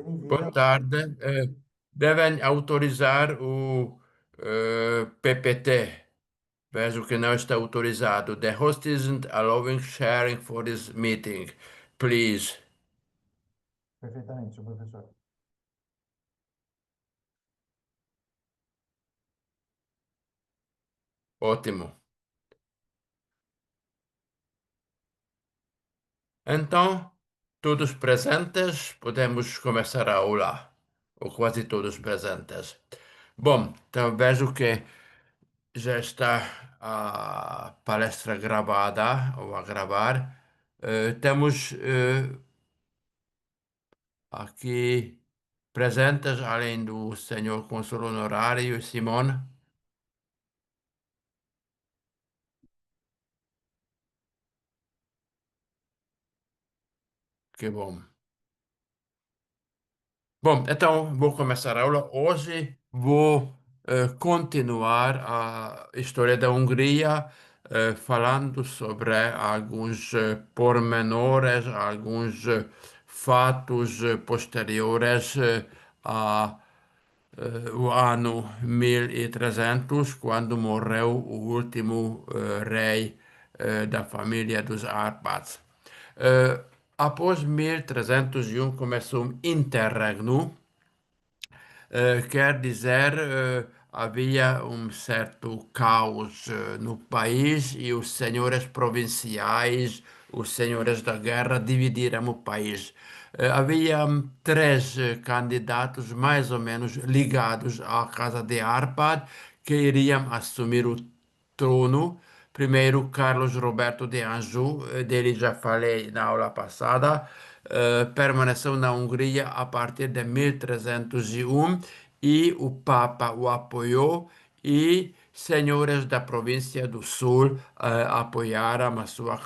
Boa tarde. Devem autorizar o PPT. Vejo que não está autorizado. The host isn't allowing sharing for this meeting. Please. Perfeitamente, senhor professor. Ótimo. Então, todos presentes, podemos começar a aula. Ou quase todos presentes. Bom, então vejo que já está a palestra gravada ou a gravar. Temos aqui presentes, além do senhor cônsul honorário Simone, que bom. Bom, então vou começar a aula. Hoje vou continuar a história da Hungria, falando sobre alguns pormenores, alguns fatos posteriores a o ano 1300, quando morreu o último rei da família dos Árpáds. Após 1301 começou um interregno, quer dizer, havia um certo caos no país e os senhores provinciais, os senhores da guerra, dividiram o país. Havia três candidatos mais ou menos ligados à Casa de Árpad que iriam assumir o trono. Primeiro, Carlos Roberto de Anjou, dele já falei na aula passada, permaneceu na Hungria a partir de 1301 e o Papa o apoiou e senhores da província do Sul apoiaram a sua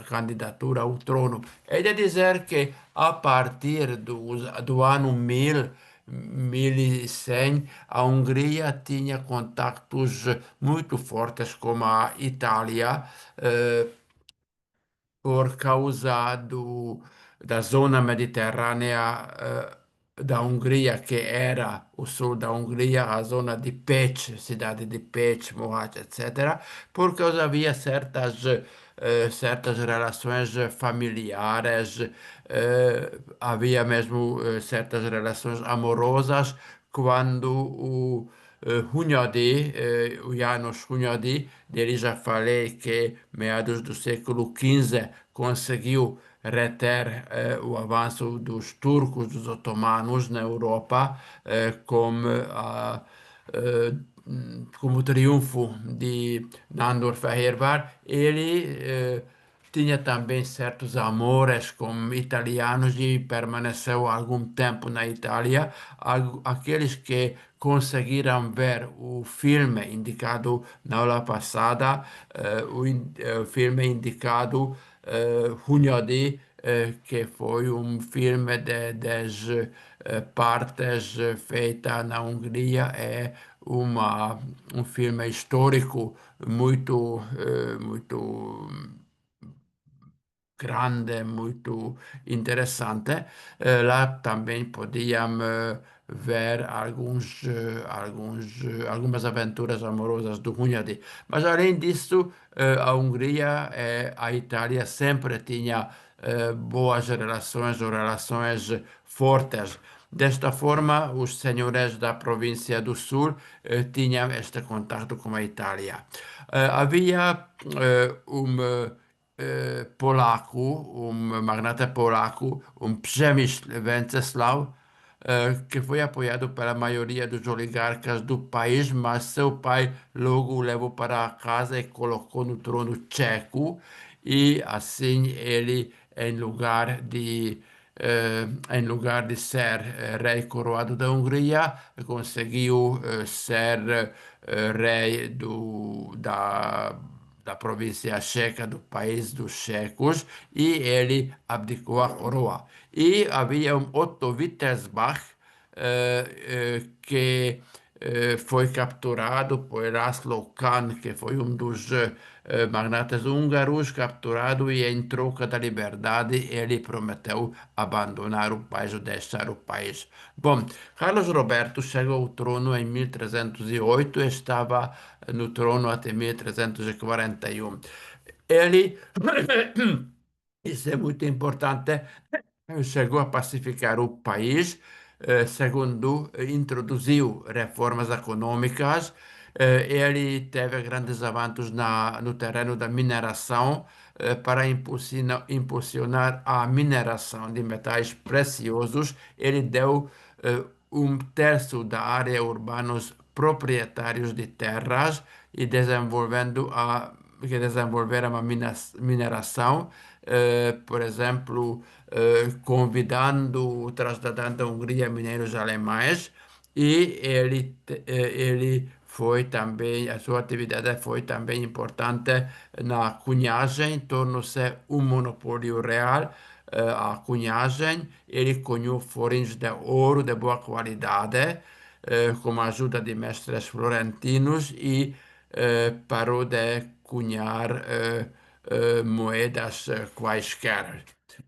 candidatura ao trono. É de dizer que a partir do ano 1100, a Hungria tinha contactos muito fortes com a Itália, eh, por causa da zona mediterrânea da Hungria, que era o sul da Hungria, a zona de Pécs, cidade de Pécs, Mohács, etc., por causa havia certas relações familiares, havia mesmo certas relações amorosas, quando o János Hunyadi, dele já falei que meados do século XV conseguiu reter o avanço dos turcos, dos otomanos na Europa, eh, como triunfo de Nándor Fehérvár. Ele tinha também certos amores com italianos e permaneceu algum tempo na Itália. Aqueles que conseguiram ver o filme indicado na aula passada, o filme indicado Hunyadi, que foi um filme de 10 partes feita na Hungria, é um filme histórico muito grande, muito interessante. Lá também podíamos ver algumas aventuras amorosas do Hunyadi. Mas além disso, a Hungria e a Itália sempre tinha boas relações ou relações fortes. Desta forma, os senhores da província do Sul tinham este contato com a Itália. Havia polaco, magnate polaco, Przemysl Venceslau, que foi apoiado pela maioria dos oligarcas do país, mas seu pai logo o levou para casa e colocou no trono tcheco, e assim ele, em lugar de ser rei coroado da Hungria, conseguiu ser rei da província checa, do país dos checos, e ele abdicou a coroa. E havia um Otto Wittelsbach, que foi capturado por László Kán, que foi um dos magnatas húngaros, capturado e em troca da liberdade ele prometeu abandonar o país ou deixar o país. Bom, Carlos Roberto chegou ao trono em 1308 e estava no trono até 1341. Ele, isso é muito importante, chegou a pacificar o país, segundo introduziu reformas econômicas, ele teve grandes avanços no terreno da mineração, para impulsionar a mineração de metais preciosos. Ele deu um terço da área urbanos proprietários de terras e que desenvolveram a mineração, por exemplo, convidando, trasladando à Hungria mineiros alemães, e ele foi também, a sua atividade foi também importante na cunhagem, tornou-se um monopólio real, a cunhagem. Ele cunhou florins de ouro de boa qualidade, com a ajuda de mestres florentinos, e parou de cunhar moedas quaisquer.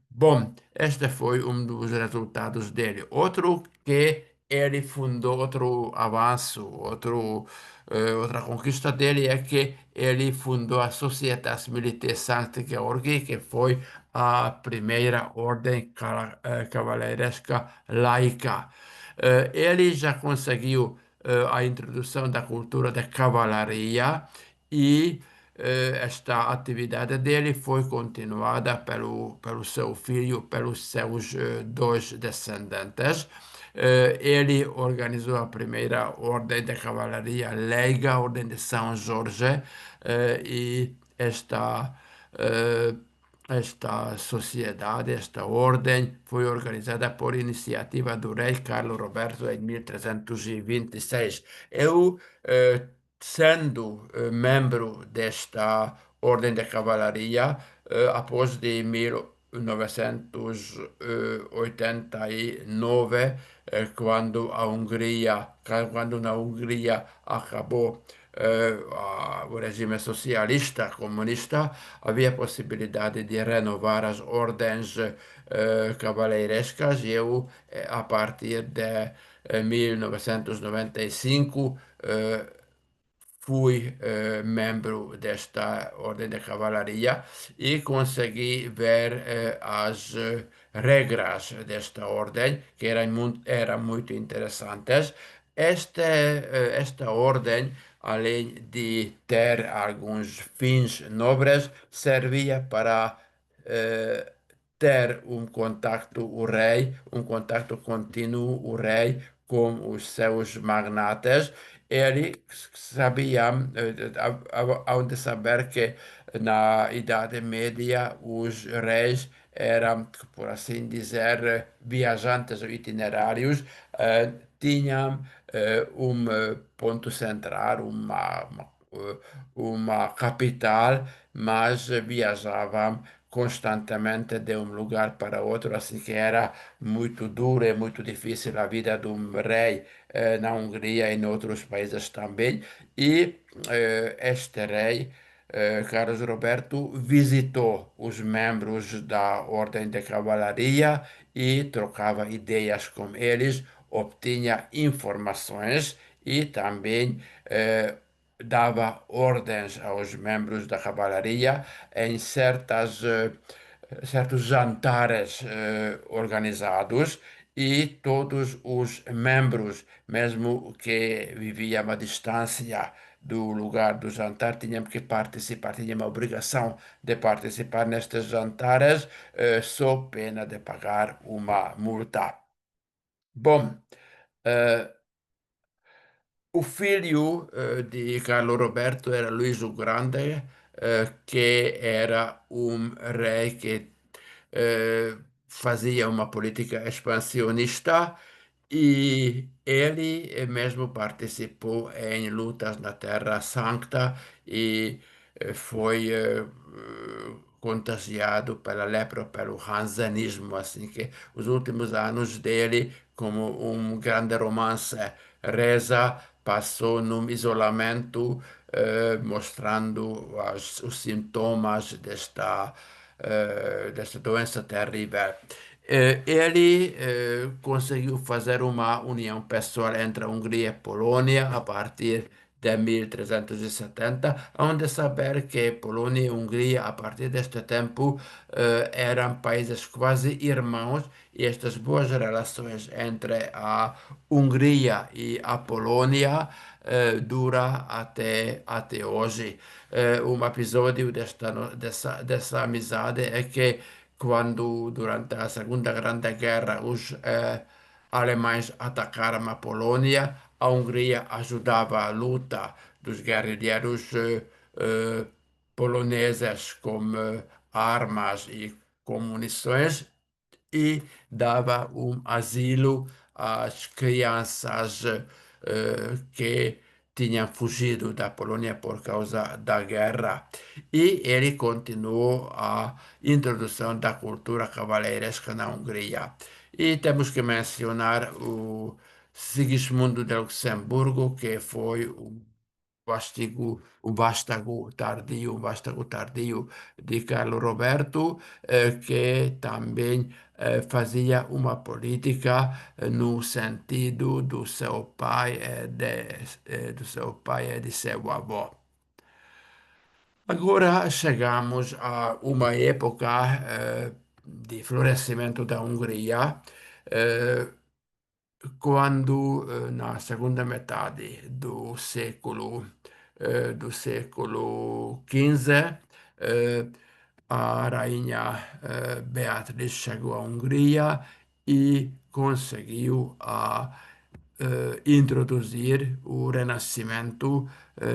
Bom, este foi um dos resultados dele. Outro que ele fundou, outro avanço, outra conquista dele é que ele fundou a Societas Militares Sancti Georgi, que foi a primeira ordem cavaleiresca laica. Ele já conseguiu a introdução da cultura da cavalaria, e esta atividade dele foi continuada pelo seu filho, pelos seus dois descendentes. Ele organizou a primeira ordem de cavalaria leiga, a Ordem de São Jorge, e eh, esta sociedade, esta ordem, foi organizada por iniciativa do rei Carlo Roberto em 1326. Eu, sendo membro desta ordem de cavalaria, após de 1989, quando na Hungria acabou o regime socialista, comunista, havia possibilidade de renovar as ordens cavaleirescas, e eu, a partir de 1995, fui membro desta ordem de cavalaria e consegui ver as regras desta ordem, que eram muito interessantes. Esta ordem, além de ter alguns fins nobres, servia para eh, ter um contato contínuo, o rei, com os seus magnatas. Ele sabia, há de saber que na Idade Média os reis eram, por assim dizer, viajantes ou itinerários, tinham um ponto central, uma capital, mas viajavam constantemente de um lugar para outro, assim que era muito dura e muito difícil a vida de um rei na Hungria e em outros países também. E este rei, Carlos Roberto, visitou os membros da Ordem de Cavalaria e trocava ideias com eles, obtinha informações e também dava ordens aos membros da cavalaria em certos jantares organizados, e todos os membros, mesmo que viviam à distância do lugar do jantar, tinham que participar, tinham a obrigação de participar nestes jantares, sob pena de pagar uma multa. Bom, eh, o filho de Carlo Roberto era Luís o Grande, que era um rei que fazia uma política expansionista, e ele mesmo participou em lutas na Terra Santa e foi contagiado pela lepra, pelo hansenismo, assim que os últimos anos dele, como um grande romance, reza passou num isolamento, mostrando os sintomas desta doença terrível. Ele conseguiu fazer uma união pessoal entre a Hungria e a Polônia a partir de 1370, onde saber que Polônia e Hungria, a partir deste tempo, eram países quase irmãos, e estas boas relações entre a Hungria e a Polônia dura até hoje. Um episódio dessa amizade é que quando, durante a Segunda Grande Guerra, os alemães atacaram a Polônia, a Hungria ajudava a luta dos guerrilheiros eh, poloneses com armas e com munições e dava um asilo às crianças que tinham fugido da Polônia por causa da guerra. E ele continuou a introdução da cultura cavaleiresca na Hungria. E temos que mencionar o Sigismundo de Luxemburgo, que foi um vástago tardio de Carlo Roberto, que também fazia uma política no sentido do seu pai e de seu avô. Agora chegamos a uma época de florescimento da Hungria, eh, quando na segunda metade do século XV, eh, a rainha Beatriz chegou à Hungria e conseguiu introduzir o Renascimento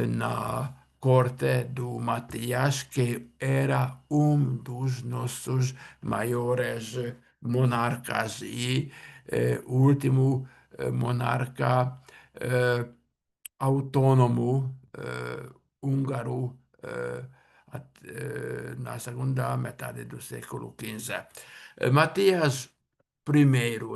na corte do Matias, que era um dos nossos maiores monarcas e o último monarca eh, autônomo húngaro na segunda metade do século XV. Matias I,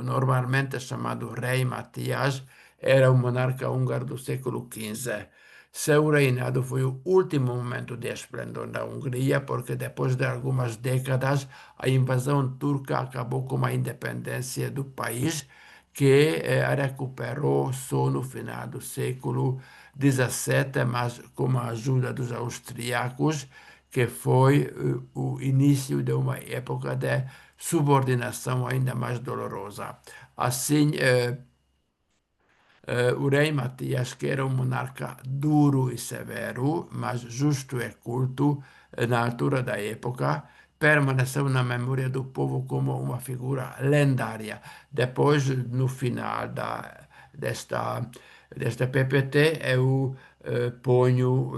normalmente chamado Rei Matias, era um monarca húngaro do século XV. Seu reinado foi o último momento de esplendor da Hungria, porque depois de algumas décadas, a invasão turca acabou com a independência do país, que recuperou só no final do século XVII, mas com a ajuda dos austríacos, que foi o início de uma época de subordinação ainda mais dolorosa. Assim, o rei Matias, que era um monarca duro e severo, mas justo e culto na altura da época, permaneceu na memória do povo como uma figura lendária. Depois, no final desta PPT, eu ponho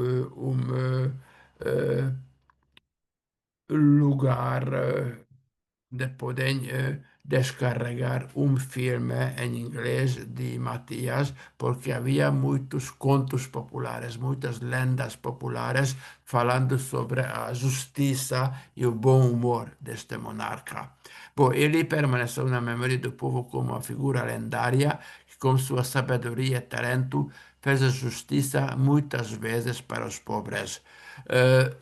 lugar de podem descarregar um filme em inglês de Matias, porque havia muitos contos populares, muitas lendas populares falando sobre a justiça e o bom humor deste monarca. Bom, ele permaneceu na memória do povo como uma figura lendária que, com sua sabedoria e talento, fez a justiça muitas vezes para os pobres.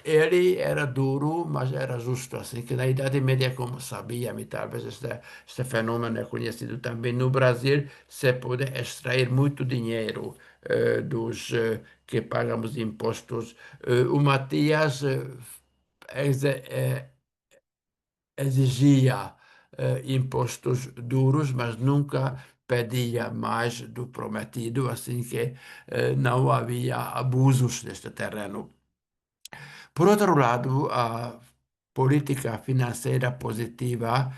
Ele era duro, mas era justo, assim que na Idade Média, como sabíamos, e talvez este fenômeno é conhecido também no Brasil, se pode extrair muito dinheiro dos que pagamos impostos. O Matias exigia impostos duros, mas nunca pedia mais do prometido, assim que não havia abusos neste terreno. Por outro lado, a política financeira positiva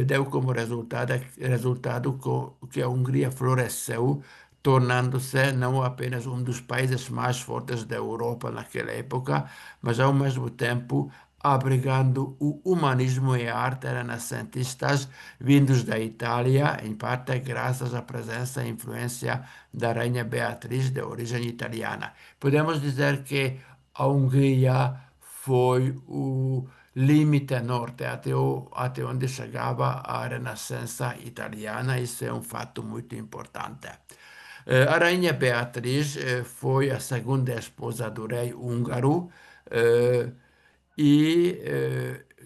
deu como resultado que a Hungria floresceu, tornando-se não apenas um dos países mais fortes da Europa naquela época, mas ao mesmo tempo abrigando o humanismo e a arte renascentistas vindos da Itália, em parte graças à presença e influência da Rainha Beatriz, de origem italiana. Podemos dizer que a Hungria foi o limite norte até onde chegava a Renascença italiana. Isso é um fato muito importante. A rainha Beatriz foi a segunda esposa do rei húngaro, eh, e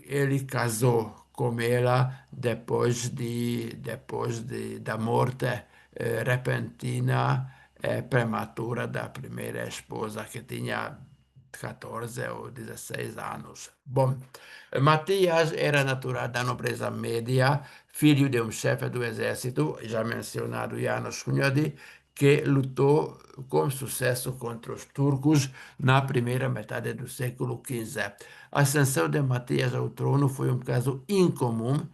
ele casou com ela da morte repentina e prematura da primeira esposa, que tinha 14 ou 16 anos. Bom, Matias era natural da nobreza média, filho de um chefe do exército, já mencionado János Hunyadi, que lutou com sucesso contra os turcos na primeira metade do século XV. A ascensão de Matias ao trono foi um caso incomum,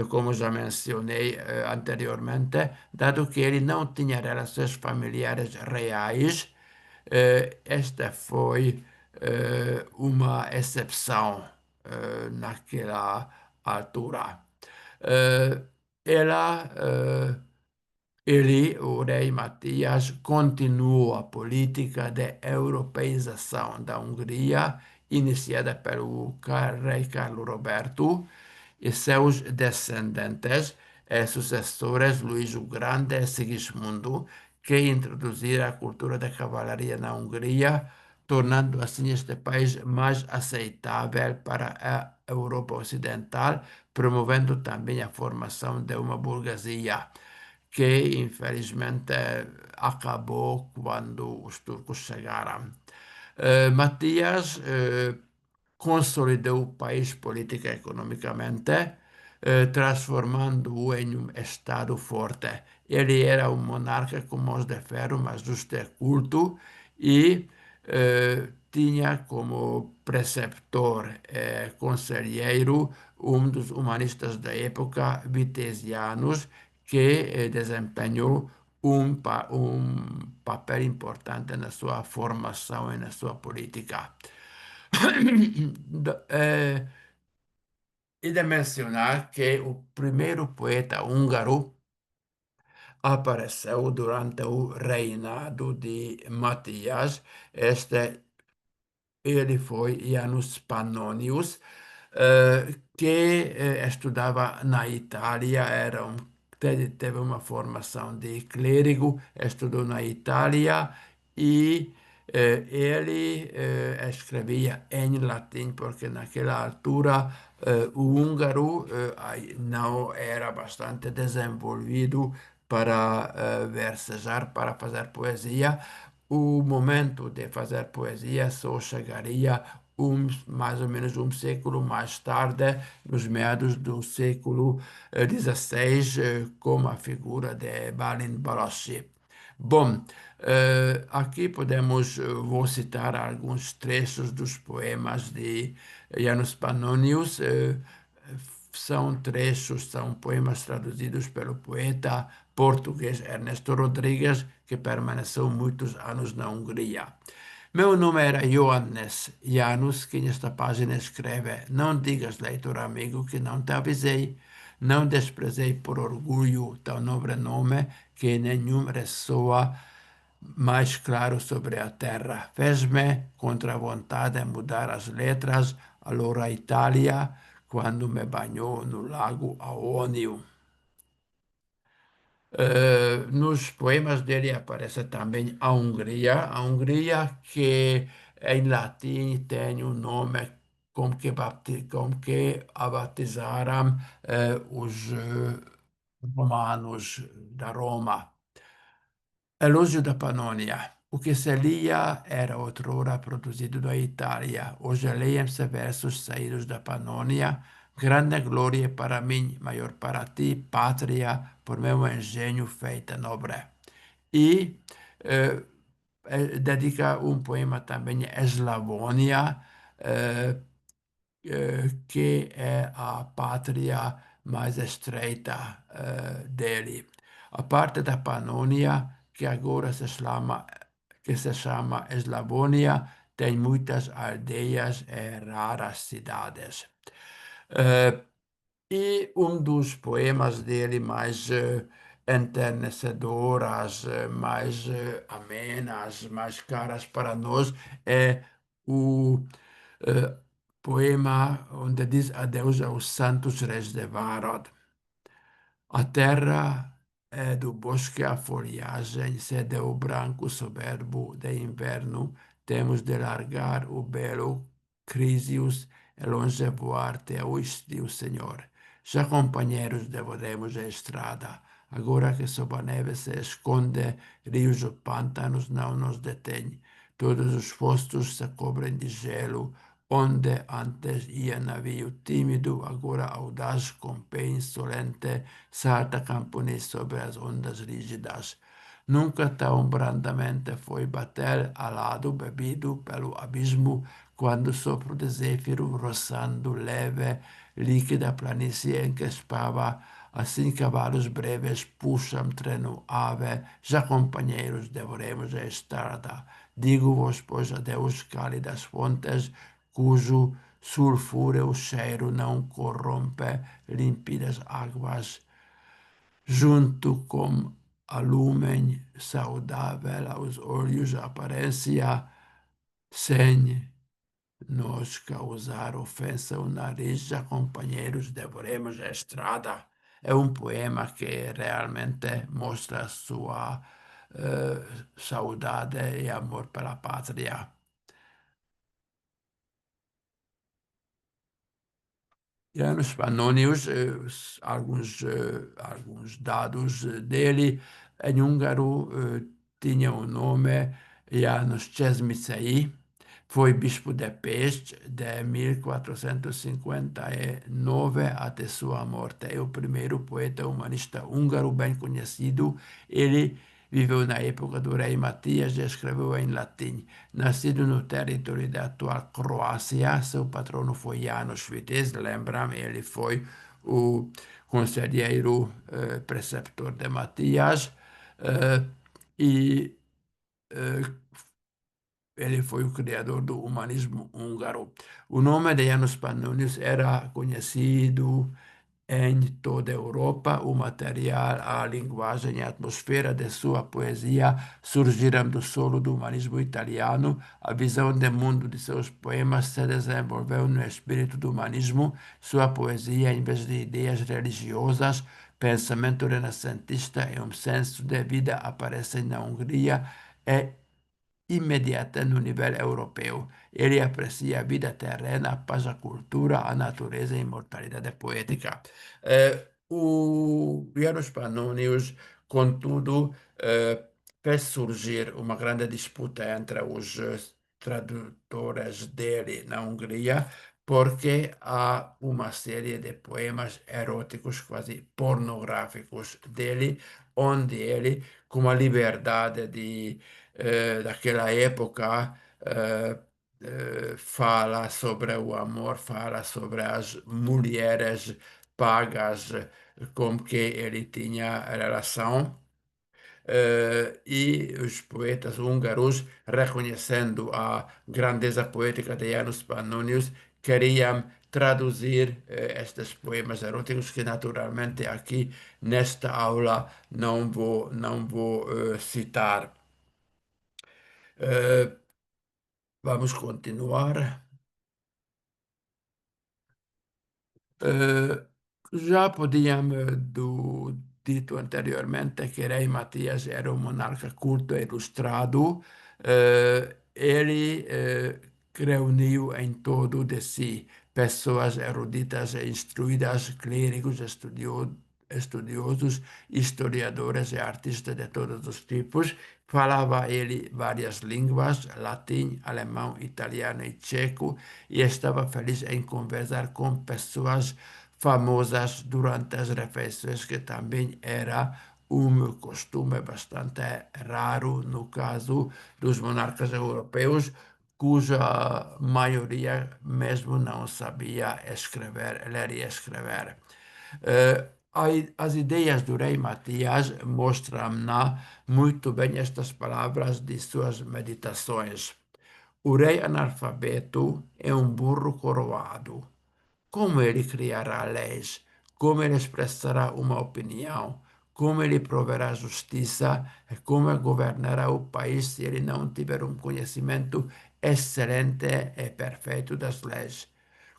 como já mencionei anteriormente, dado que ele não tinha relações familiares reais. Esta foi uma exceção naquela altura. Eh, ela Ele, o rei Matias, continuou a política de europeização da Hungria, iniciada pelo rei Carlo Roberto, e seus descendentes e sucessores Luís o Grande e Sigismundo, que introduziram a cultura da cavalaria na Hungria, tornando assim este país mais aceitável para a Europa Ocidental, promovendo também a formação de uma burguesia que infelizmente acabou quando os turcos chegaram. Matias consolidou o país política e economicamente, transformando-o em um Estado forte. Ele era um monarca com mãos de ferro, mas justo e culto, e tinha como preceptor e conselheiro um dos humanistas da época, Vitesianus, que desempenhou um papel importante na sua formação e na sua política. E de mencionar que o primeiro poeta húngaro apareceu durante o reinado de Matias. Ele foi Janus Pannonius, que estudava na Itália, teve uma formação de clérigo, estudou na Itália e ele escrevia em latim, porque naquela altura o húngaro não era bastante desenvolvido para versejar, para fazer poesia. O momento de fazer poesia só chegaria mais ou menos um século mais tarde, nos meados do século XVI, com a figura de Balin Balassi. Bom, aqui vou citar alguns trechos dos poemas de Janus Pannonius. São poemas traduzidos pelo poeta português Ernesto Rodrigues, que permaneceu muitos anos na Hungria. Meu nome era Johannes Janus, que nesta página escreve: Não digas, leitor amigo, que não te avisei. Não desprezei por orgulho teu nobre nome, que nenhum ressoa mais claro sobre a terra. Fez-me contra a vontade mudar as letras, allora a Itália, quando me banhou no lago Aônio. Nos poemas dele aparece também a Hungria que em latim tem um nome com que a batizaram os romanos da Roma. Elogio da Pannonia. O que se lia era outrora produzido da Itália. Hoje leem-se versos saídos da Pannonia. Grande glória para mim, maior para ti, pátria, por meu engenho feita nobre. E eh, dedica um poema também a Eslavônia, eh, que é a pátria mais estreita dele. A parte da Pannonia, que agora se chama Eslavônia, tem muitas aldeias e raras cidades. Eh, e um dos poemas dele mais enternecedoras, mais amenas, mais caras para nós é o eh, poema onde diz adeus aos santos reis de Várad. A terra do bosque a folhagem cede o branco soberbo de inverno, temos de largar o belo Crisius e longe voar-te ao estio, Senhor. Já companheiros devoremos a estrada, agora que sob a neve se esconde, rios ou pântanos não nos detêm. Todos os postos se cobrem de gelo, onde antes ia navio tímido, agora audaz, com pé insolente, salta camponês sobre as ondas rígidas. Nunca tão brandamente foi bater alado bebido pelo abismo, quando sopro de zéfiro roçando leve, líquida planície em que espava, assim cavalos breves puxam treno ave, já companheiros devoremos a estrada. Digo-vos, pois, adeus cálidas fontes, cujo sulfúreo cheiro não corrompe límpidas águas, junto com a lumen saudável aos olhos, aparência sem nos causar ofensa ao nariz, já companheiros, devoremos a estrada. É um poema que realmente mostra a sua saudade e amor pela pátria. Janos Pannonius, alguns dados dele, em húngaro tinha o nome János Csizmicei, foi bispo de Pest de 1459 até sua morte. É o primeiro poeta humanista húngaro bem conhecido. Ele viveu na época do rei Matias e escreveu em latim. Nascido no território da atual Croácia, seu patrono foi János Vitéz, lembram, ele foi o conselheiro preceptor de Matias, e eh, ele foi o criador do humanismo húngaro. O nome de János Pannonius era conhecido em toda a Europa. O material, a linguagem e a atmosfera de sua poesia surgiram do solo do humanismo italiano. A visão de mundo de seus poemas se desenvolveu no espírito do humanismo. Sua poesia, em vez de ideias religiosas, pensamento renascentista e um senso de vida aparecem na Hungria e imediata no nível europeu. Ele aprecia a vida terrena, a paz, a cultura, a natureza e a imortalidade poética. O János Pannonius, contudo, fez surgir uma grande disputa entre os tradutores dele na Hungria, porque há uma série de poemas eróticos, quase pornográficos dele, onde ele, com a liberdade daquela época, fala sobre o amor, fala sobre as mulheres pagas com que ele tinha relação. E os poetas húngaros, reconhecendo a grandeza poética de János Pannonius, queriam traduzir estes poemas eróticos que naturalmente aqui nesta aula não vou citar. Eh, Vamos continuar. Eh, Já podíamos dito anteriormente que Rei Matias era um monarca culto e ilustrado. Ele reuniu em torno de si pessoas eruditas e instruídas, clérigos, estudiosos, historiadores e artistas de todos os tipos. Falava ele várias línguas, latim, alemão, italiano e tcheco, e estava feliz em conversar com pessoas famosas durante as refeições, que também era um costume bastante raro no caso dos monarcas europeus, cuja maioria mesmo não sabia escrever, ler e escrever. As ideias do rei Matias mostram muito bem estas palavras de suas meditações. O rei analfabeto é um burro coroado. Como ele criará leis? Como ele expressará uma opinião? Como ele proverá justiça? E como governará o país se ele não tiver um conhecimento excelente e perfeito das leis?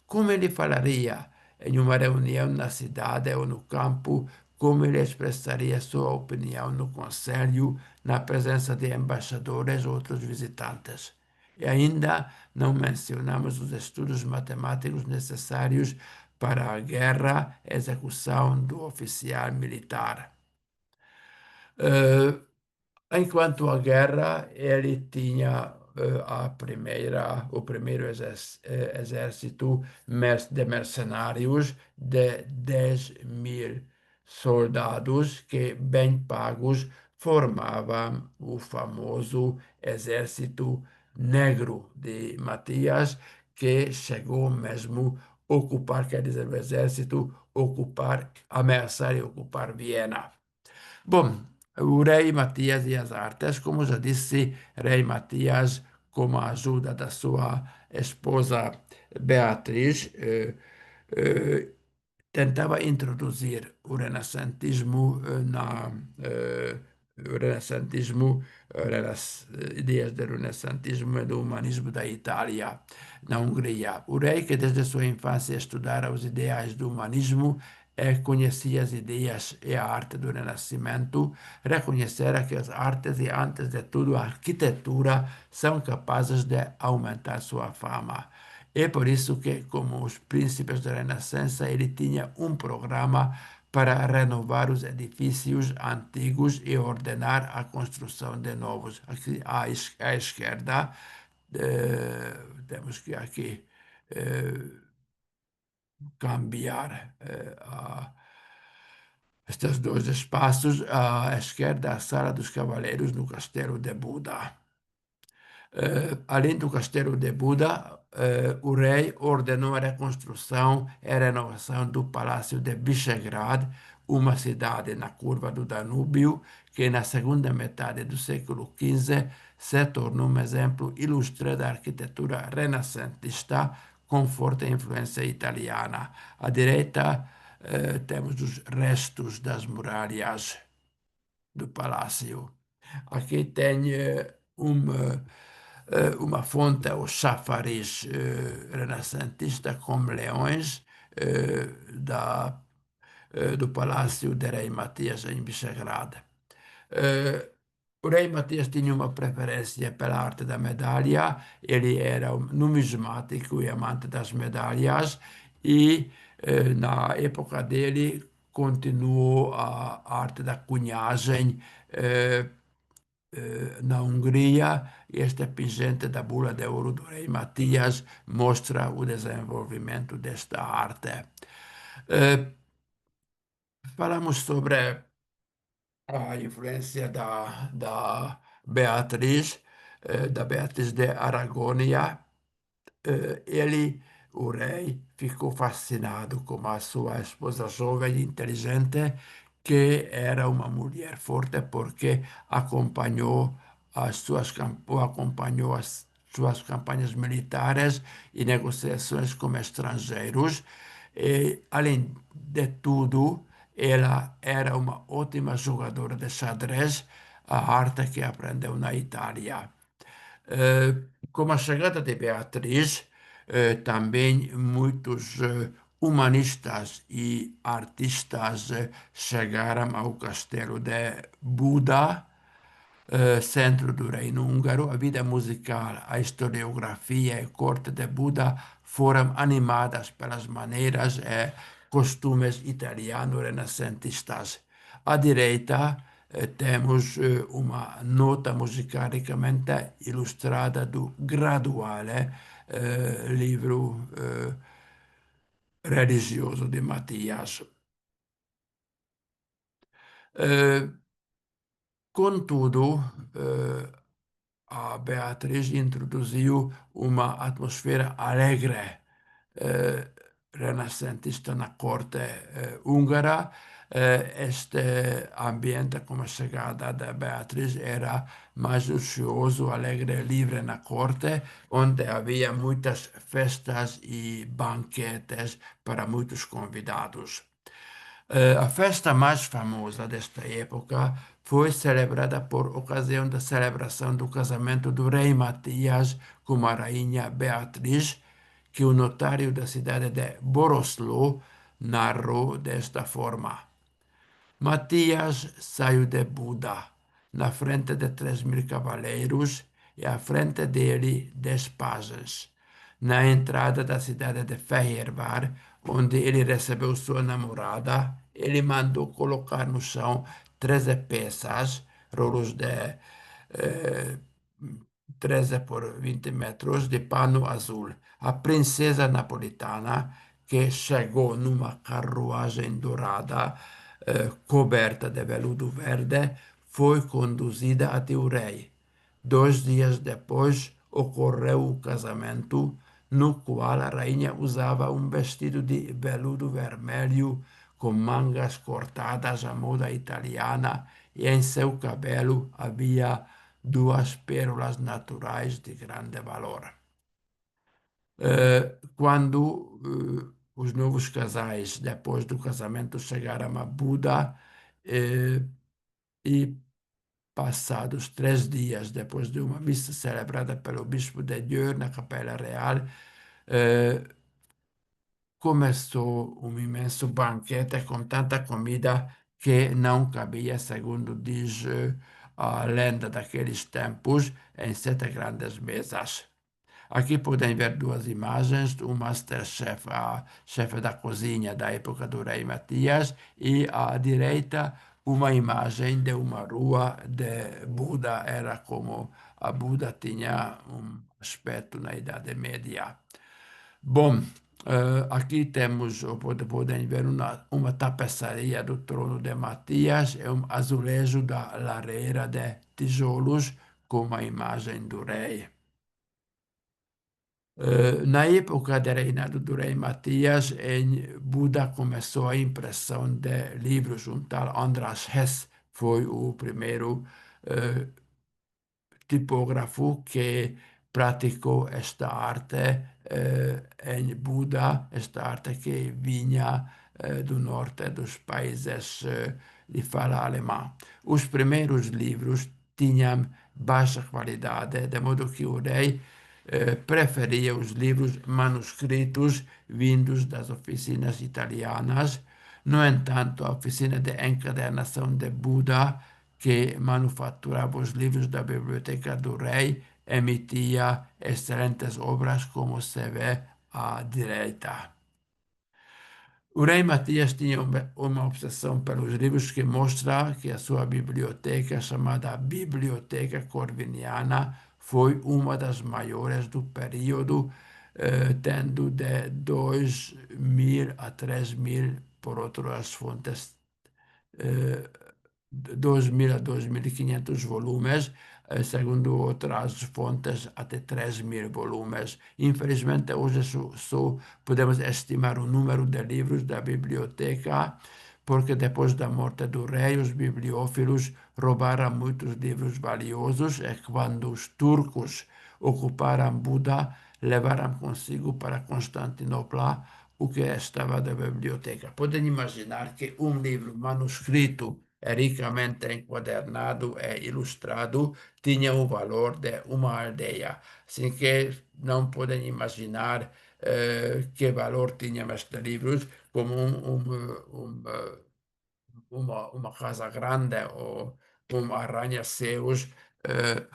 Como ele falaria em uma reunião na cidade ou no campo como ele expressaria sua opinião no conselho, na presença de embaixadores ou outros visitantes. E ainda não mencionamos os estudos matemáticos necessários para a guerra, execução do oficial militar. Eh, Enquanto a guerra, ele tinha o primeiro exército de mercenários de 10.000 soldados que, bem pagos, formavam o famoso Exército Negro de Matias, que chegou mesmo a ocupar, quer dizer, o exército ocupar, ameaçar e ocupar Viena. Bom, o rei Matias e as artes, como já disse, rei Matias, com a ajuda da sua esposa Beatriz, eh, tentava introduzir o renascentismo o renascentismo, as ideias do renascentismo e do humanismo da Itália, na Hungria. O rei, que desde sua infância estudara os ideais do humanismo e conhecia as ideias e a arte do Renascimento, reconhecera que as artes e, antes de tudo, a arquitetura são capazes de aumentar sua fama. É por isso que, como os príncipes da Renascença, ele tinha um programa para renovar os edifícios antigos e ordenar a construção de novos. Aqui à esquerda, temos que aqui cambiar estes dois espaços. À esquerda, a Sala dos Cavaleiros no Castelo de Buda. Além do Castelo de Buda, o rei ordenou a reconstrução e a renovação do Palácio de Visegrad, uma cidade na curva do Danúbio, que na segunda metade do século XV se tornou um exemplo ilustre da arquitetura renascentista com forte influência italiana. À direita, temos os restos das muralhas do palácio. Aqui tem uma fonte, o chafariz renascentista com leões do Palácio de Rei Matias em Visegrad. O rei Matias tinha uma preferência pela arte da medalha, ele era um numismático e amante das medalhas, e na época dele continuou a arte da cunhagem na Hungria. Este pingente da bula de ouro do rei Matias mostra o desenvolvimento desta arte. Falamos sobre a influência da Beatriz de Aragônia. Ele, o rei, ficou fascinado com a sua esposa jovem e inteligente, que era uma mulher forte porque acompanhou as suas campanhas militares e negociações com estrangeiros. E, além de tudo, ela era uma ótima jogadora de xadrez, a arte que aprendeu na Itália. Com a chegada de Beatriz, também muitos humanistas e artistas chegaram ao castelo de Buda, centro do Reino Húngaro. A vida musical, a historiografia e a corte de Buda foram animadas pelas maneiras e costumes italiano-renascentistas. À direita, temos uma nota musical ricamente ilustrada do Graduale, livro religioso de Mattias. Eh, Contudo, a Beatriz introduziu uma atmosfera alegre, renascentista na corte húngara. Este ambiente, com a chegada da Beatriz, era mais luxuoso, alegre e livre na corte, onde havia muitas festas e banquetes para muitos convidados. A festa mais famosa desta época foi celebrada por ocasião da celebração do casamento do rei Matias com a rainha Beatriz, que o notário da cidade de Borosló narrou desta forma. Matias saiu de Buda, na frente de 3.000 cavaleiros e à frente dele 10 pajens. Na entrada da cidade de Fehérvár, onde ele recebeu sua namorada, ele mandou colocar no chão 13 peças, rolos de eh, 13 por 20 metros de pano azul. A princesa napolitana, que chegou numa carruagem dourada, coberta de veludo verde, foi conduzida até o rei. 2 dias depois ocorreu o casamento, no qual a rainha usava um vestido de veludo vermelho com mangas cortadas à moda italiana e em seu cabelo havia 2 pérolas naturais de grande valor. Quando os novos casais, depois do casamento, chegaram a Buda, eh, e passados 3 dias depois de uma missa celebrada pelo bispo de Dieu na Capela Real, eh, começou um imenso banquete com tanta comida que não cabia, segundo diz a lenda daqueles tempos, em 7 grandes mesas. Aqui podem ver 2 imagens, o Masterchef, a chefe da cozinha da época do rei Matias, e à direita uma imagem de uma rua de Buda. Era como a Buda tinha um aspecto na Idade Média. Bom, aqui temos, ou podem ver, uma tapeçaria do trono de Matias, é um azulejo da lareira de tijolos com a imagem do rei. Na época do reinado do rei Matias, em Buda começou a impressão de livros. Um tal Andras Hess foi o primeiro eh, tipógrafo que praticou esta arte em Buda, esta arte que vinha do norte dos países de fala alemã. Os primeiros livros tinham baixa qualidade, de modo que o rei preferia os livros manuscritos vindos das oficinas italianas. No entanto, a oficina de encadernação de Buda, que manufaturava os livros da Biblioteca do Rei, emitia excelentes obras, como se vê à direita. O rei Matias tinha uma obsessão pelos livros que mostra que a sua biblioteca, chamada Biblioteca Corviniana, foi uma das maiores do período, tendo de 2.000 a 3.000, por outras fontes, 2.000 a 2.500 volumes, segundo outras fontes, até 3.000 volumes. Infelizmente, hoje só podemos estimar o número de livros da biblioteca, porque depois da morte do rei, os bibliófilos roubaram muitos livros valiosos e quando os turcos ocuparam Buda, levaram consigo para Constantinopla o que estava da biblioteca. Podem imaginar que um livro manuscrito ricamente enquadernado e ilustrado, tinha o valor de uma aldeia. Assim que não podem imaginar que valor tinham estes livros, como uma casa grande ou um arranha-céus. eh,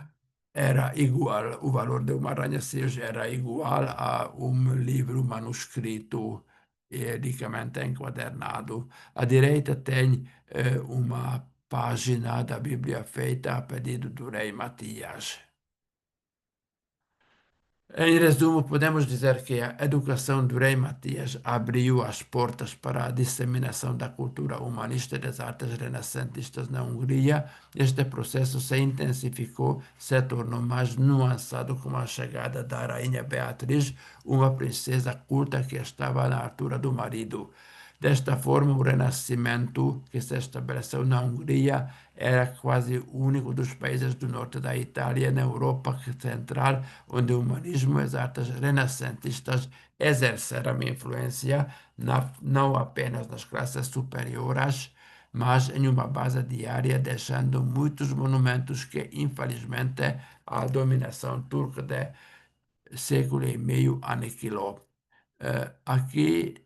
Era igual, o valor de um arranha-céus era igual a um livro manuscrito e ricamente enquadernado. À direita tem uma página da Bíblia feita a pedido do rei Matias. Em resumo, podemos dizer que a educação do rei Matias abriu as portas para a disseminação da cultura humanista e das artes renascentistas na Hungria. Este processo se intensificou, se tornou mais nuançado com a chegada da rainha Beatriz, uma princesa culta que estava na altura do marido. Desta forma, o Renascimento, que se estabeleceu na Hungria, era quase o único dos países do norte da Itália, na Europa Central, onde o humanismo e as artes renascentistas exerceram influência não apenas nas classes superiores, mas em uma base diária, deixando muitos monumentos que, infelizmente, a dominação turca de século e meio aniquilou. Aqui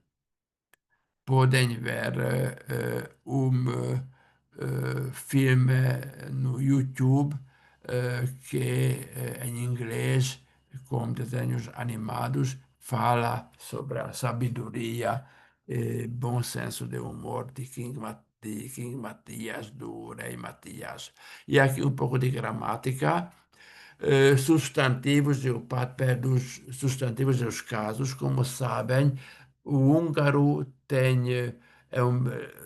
podem ver filme no YouTube que em inglês, com desenhos animados, fala sobre a sabedoria e bom senso de humor de King Matias, do Rei Matias. E aqui um pouco de gramática. Substantivos e o papel dos substantivos e os casos. Como sabem, o húngaro tem,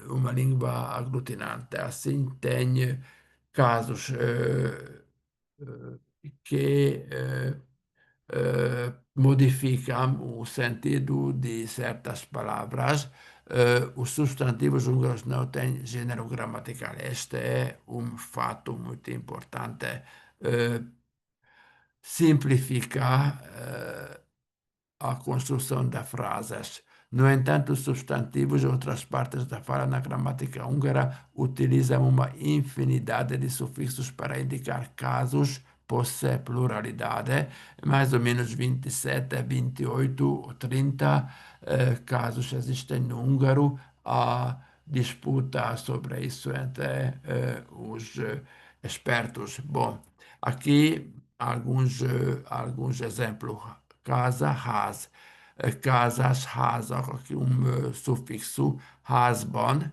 uma língua aglutinante, assim tem casos que modificam o sentido de certas palavras. Os substantivos húngaros não têm gênero gramatical. Este é um fato muito importante. Uh, Simplificar a construção de frases. No entanto, os substantivos e outras partes da fala na gramática húngara utilizam uma infinidade de sufixos para indicar casos, posse, pluralidade, mais ou menos 27, 28 ou 30 casos existem no húngaro. Há disputa sobre isso entre os expertos. Bom, aqui alguns exemplos. Casa, has. Casas, has, auch aqui sufixo, hasban,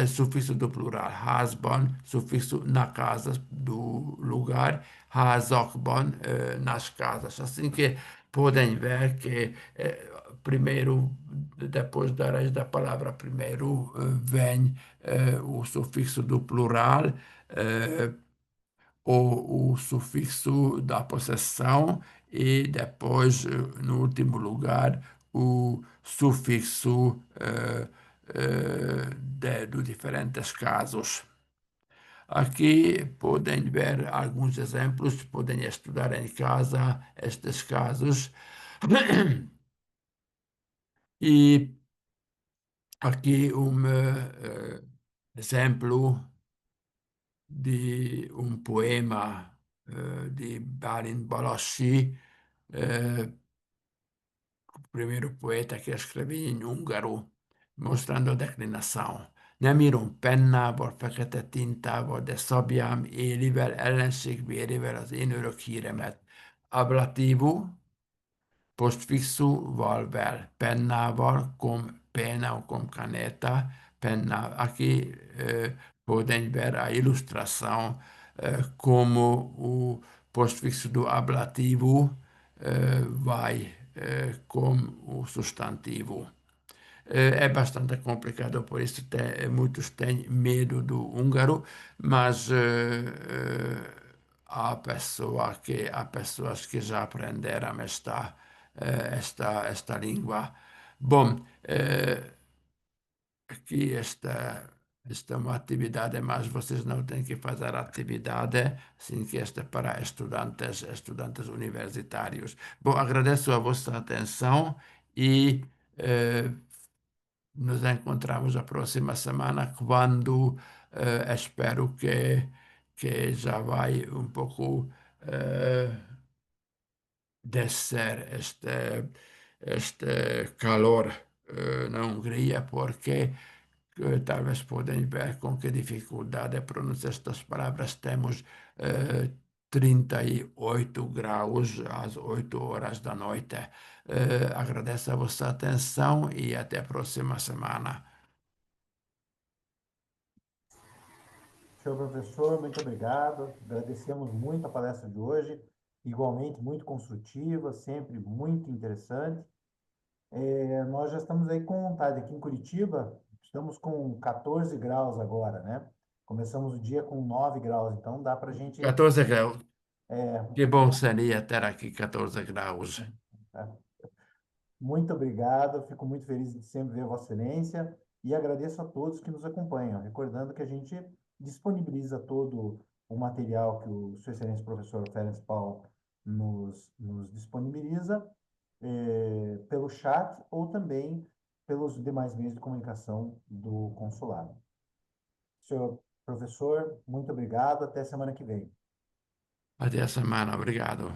sufixo do plural, hasban, sufixo na casa do lugar, hazakban, nas casas. Assim que podem ver que primeiro, depois da raiz da palavra primeiro, vem o sufixo do plural, eh, o sufixo da possessão e depois, no último lugar, o sufixo dos diferentes casos. Aqui podem ver alguns exemplos, podem estudar em casa estes casos. E aqui um exemplo de um poema de Balin Balassi, o primeiro poeta que escreveu em húngaro, mostrando a declinação. Nem írom pennával, fekete tintával, de szabjám élivel, ellenségvérével az én örök híremet. Ablativo, postfixo, val, pennával, com pena ou com caneta, penna. Aqui podem ver a ilustração como o postfixo do ablativo vai com o substantivo. É bastante complicado, por isso muitos têm medo do húngaro, mas há pessoas que já aprenderam esta língua. Bom, aqui esta é uma atividade, mas vocês não têm que fazer atividade, assim que esta é para estudantes universitários. Bom, agradeço a vossa atenção e nos encontramos a próxima semana, quando espero que já vai um pouco descer este calor na Hungria, porque talvez podem ver com que dificuldade pronunciar estas palavras. Temos 38 graus às 8 horas da noite. Agradeço a vossa atenção e até a próxima semana. Senhor professor, muito obrigado. Agradecemos muito a palestra de hoje, igualmente muito construtiva, sempre muito interessante. Nós já estamos aí com vontade aqui em Curitiba, estamos com 14 graus agora, né? Começamos o dia com 9 graus, então dá para a gente 14 graus. Que bom aproveitar. seria ter aqui 14 graus. Tá? Muito obrigado, fico muito feliz de sempre ver Vossa Excelência e agradeço a todos que nos acompanham. Recordando que a gente disponibiliza todo o material que o Sua Excelência Professor Ferenc Paul nos disponibiliza pelo chat ou também pelos demais meios de comunicação do consulado. Senhor professor, muito obrigado. Até semana que vem. Até a semana. Obrigado.